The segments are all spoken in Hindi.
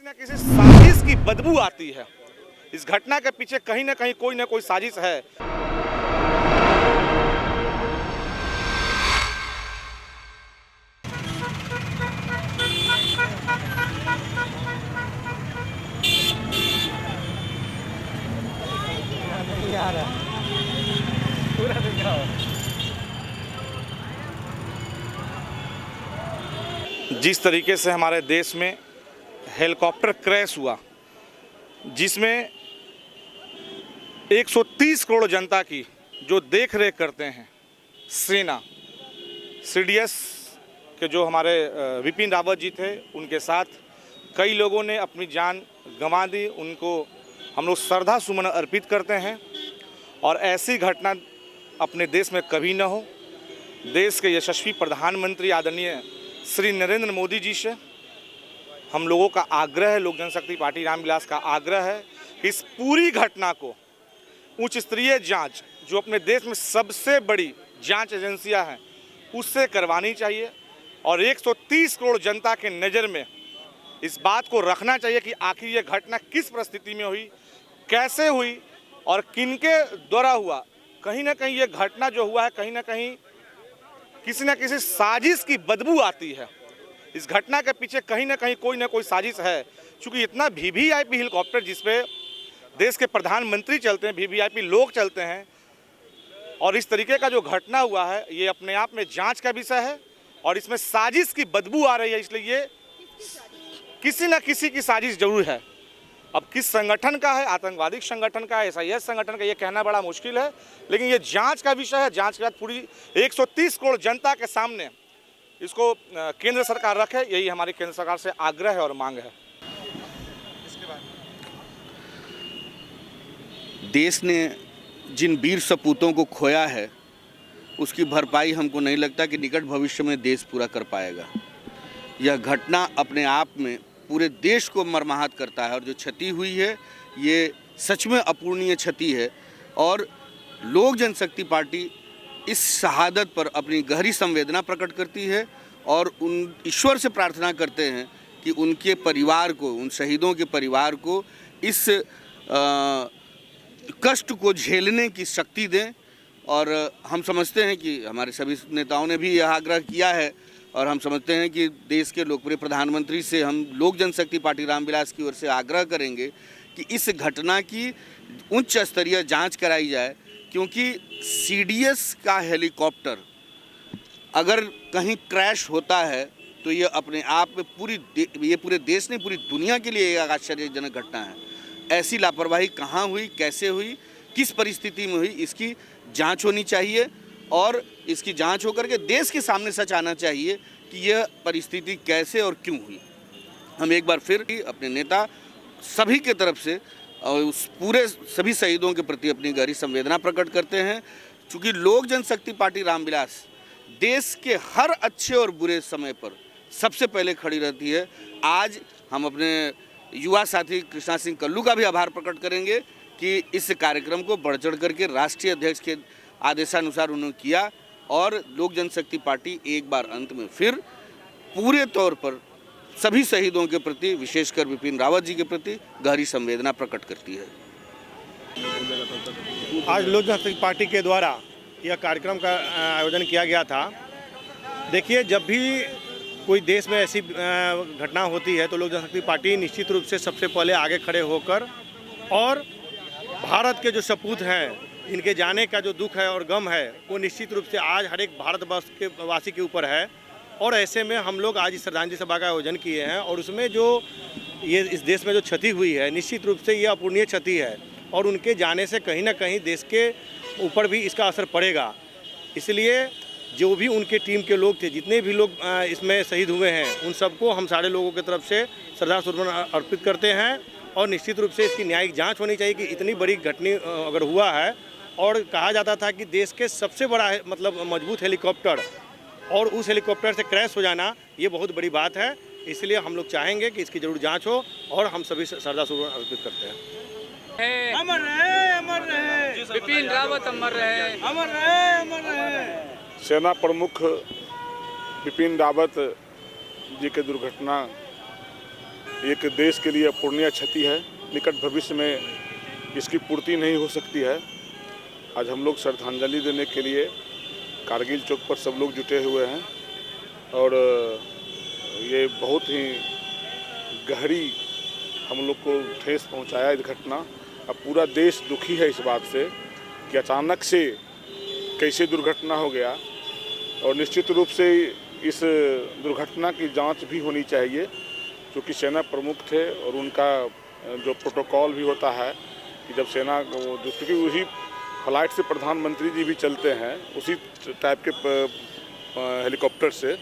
किसी न किसी साजिश की बदबू आती है। इस घटना के पीछे कहीं ना कहीं कोई ना कोई साजिश है। जिस तरीके से हमारे देश में हेलीकॉप्टर क्रैश हुआ, जिसमें 130 करोड़ जनता की जो देख रेख करते हैं सेना, सीडीएस के जो हमारे विपिन रावत जी थे, उनके साथ कई लोगों ने अपनी जान गंवा दी। उनको हम लोग श्रद्धा सुमन अर्पित करते हैं और ऐसी घटना अपने देश में कभी न हो। देश के यशस्वी प्रधानमंत्री आदरणीय श्री नरेंद्र मोदी जी से हम लोगों का आग्रह है, लोक जनशक्ति पार्टी रामविलास का आग्रह है कि इस पूरी घटना को उच्च स्तरीय जांच, जो अपने देश में सबसे बड़ी जांच एजेंसियां हैं, उससे करवानी चाहिए और 130 करोड़ जनता के नज़र में इस बात को रखना चाहिए कि आखिर ये घटना किस परिस्थिति में हुई, कैसे हुई और किनके द्वारा हुआ। कहीं ना कहीं ये घटना जो हुआ है, कहीं ना कहीं किसी न किसी साजिश की बदबू आती है। इस घटना के पीछे कहीं ना कहीं कोई ना कोई साजिश है। क्योंकि इतना वीवीआईपी हेलीकॉप्टर जिसपे देश के प्रधानमंत्री चलते हैं, वीवीआईपी लोग चलते हैं, और इस तरीके का जो घटना हुआ है ये अपने आप में जांच का विषय है और इसमें साजिश की बदबू आ रही है। इसलिए ये किसी न किसी की साजिश जरूर है। अब किस संगठन का है, आतंकवादी संगठन का है, एसआईएस संगठन का, ये कहना बड़ा मुश्किल है, लेकिन ये जांच का विषय है। जांच के बाद पूरी 130 करोड़ जनता के सामने इसको केंद्र सरकार रखे, यही हमारी केंद्र सरकार से आग्रह है और मांग है। देश ने जिन वीर सपूतों को खोया है उसकी भरपाई हमको नहीं लगता कि निकट भविष्य में देश पूरा कर पाएगा। यह घटना अपने आप में पूरे देश को मर्माहत करता है और जो क्षति हुई है ये सच में अपूर्णीय क्षति है। और लोक जनशक्ति पार्टी इस शहादत पर अपनी गहरी संवेदना प्रकट करती है और उन ईश्वर से प्रार्थना करते हैं कि उनके परिवार को, उन शहीदों के परिवार को इस कष्ट को झेलने की शक्ति दें। और हम समझते हैं कि हमारे सभी नेताओं ने भी यह आग्रह किया है और हम समझते हैं कि देश के लोकप्रिय प्रधानमंत्री से हम लोक जनशक्ति पार्टी रामविलास की ओर से आग्रह करेंगे कि इस घटना की उच्च स्तरीय जांच कराई जाए। क्योंकि सीडीएस का हेलीकॉप्टर अगर कहीं क्रैश होता है तो ये अपने आप में ये पूरे देश नहीं, पूरी दुनिया के लिए एक आश्चर्यजनक घटना है। ऐसी लापरवाही कहाँ हुई, कैसे हुई, किस परिस्थिति में हुई, इसकी जांच होनी चाहिए और इसकी जांच होकर के देश के सामने सच आना चाहिए कि यह परिस्थिति कैसे और क्यों हुई। हम एक बार फिर अपने नेता सभी के तरफ से और उस पूरे सभी शहीदों के प्रति अपनी गहरी संवेदना प्रकट करते हैं। चूँकि लोक जनशक्ति पार्टी रामविलास देश के हर अच्छे और बुरे समय पर सबसे पहले खड़ी रहती है। आज हम अपने युवा साथी कृष्णा सिंह कल्लू का भी आभार प्रकट करेंगे कि इस कार्यक्रम को बढ़ चढ़ करके राष्ट्रीय अध्यक्ष के आदेशानुसार उन्होंने किया और लोक जनशक्ति पार्टी एक बार अंत में फिर पूरे तौर पर सभी शहीदों के प्रति, विशेषकर विपिन रावत जी के प्रति गहरी संवेदना प्रकट करती है। आज लोक जनशक्ति पार्टी के द्वारा यह कार्यक्रम का आयोजन किया गया था। देखिए, जब भी कोई देश में ऐसी घटना होती है तो लोक जनशक्ति पार्टी निश्चित रूप से सबसे पहले आगे खड़े होकर और भारत के जो सपूत हैं, इनके जाने का जो दुख है और गम है, वो निश्चित रूप से आज हर एक भारतवर्ष के वासी के ऊपर है। और ऐसे में हम लोग आज इस श्रद्धांजलि सभा का आयोजन किए हैं और उसमें जो ये इस देश में जो क्षति हुई है, निश्चित रूप से ये अपूर्णीय क्षति है और उनके जाने से कहीं ना कहीं देश के ऊपर भी इसका असर पड़ेगा। इसलिए जो भी उनके टीम के लोग थे, जितने भी लोग इसमें शहीद हुए हैं, उन सबको हम सारे लोगों की तरफ से श्रद्धा सुमन अर्पित करते हैं और निश्चित रूप से इसकी न्यायिक जाँच होनी चाहिए कि इतनी बड़ी घटना अगर हुआ है और कहा जाता था कि देश के सबसे बड़ा मतलब मजबूत हेलीकॉप्टर और उस हेलीकॉप्टर से क्रैश हो जाना ये बहुत बड़ी बात है। इसलिए हम लोग चाहेंगे कि इसकी जरूर जांच हो और हम सभी श्रद्धा सुमन अर्पित करते हैं। अमर रहे, अमर रहे विपिन रावत, अमर रहे, अमर रहे, अमर रहे। सेना प्रमुख विपिन रावत जी के दुर्घटना एक देश के लिए अपूरणीय क्षति है। निकट भविष्य में इसकी पूर्ति नहीं हो सकती है। आज हम लोग श्रद्धांजलि देने के लिए कारगिल चौक पर सब लोग जुटे हुए हैं और ये बहुत ही गहरी हम लोग को ठेस पहुंचाया इस घटना। अब पूरा देश दुखी है इस बात से कि अचानक से कैसे दुर्घटना हो गया और निश्चित रूप से इस दुर्घटना की जांच भी होनी चाहिए, क्योंकि सेना प्रमुख थे और उनका जो प्रोटोकॉल भी होता है कि जब सेना क्योंकि उसी फ्लाइट से प्रधानमंत्री जी भी चलते हैं, उसी टाइप के हेलीकॉप्टर से।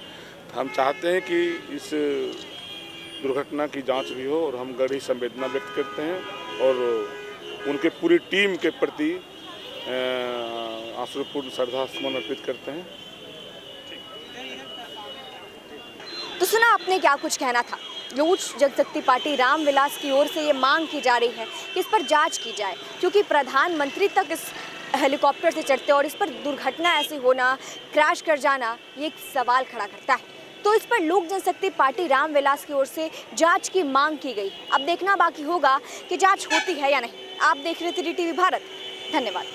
हम चाहते हैं कि इस दुर्घटना की जांच भी हो और हम गहरी संवेदना व्यक्त करते हैं और उनके पूरी टीम के प्रति आश्रुपूर्ण श्रद्धासुमन अर्पित करते हैं। तो सुना आपने क्या कुछ कहना था। लोक जनशक्ति पार्टी रामविलास की ओर से ये मांग की जा रही है कि इस पर जांच की जाए, क्योंकि प्रधानमंत्री तक इस हेलीकॉप्टर से चढ़ते और इस पर दुर्घटना ऐसे होना, क्रैश कर जाना, ये एक सवाल खड़ा करता है। तो इस पर लोक जनशक्ति पार्टी रामविलास की ओर से जांच की मांग की गई। अब देखना बाकी होगा कि जांच होती है या नहीं। आप देख रहे थे DTV भारत। धन्यवाद।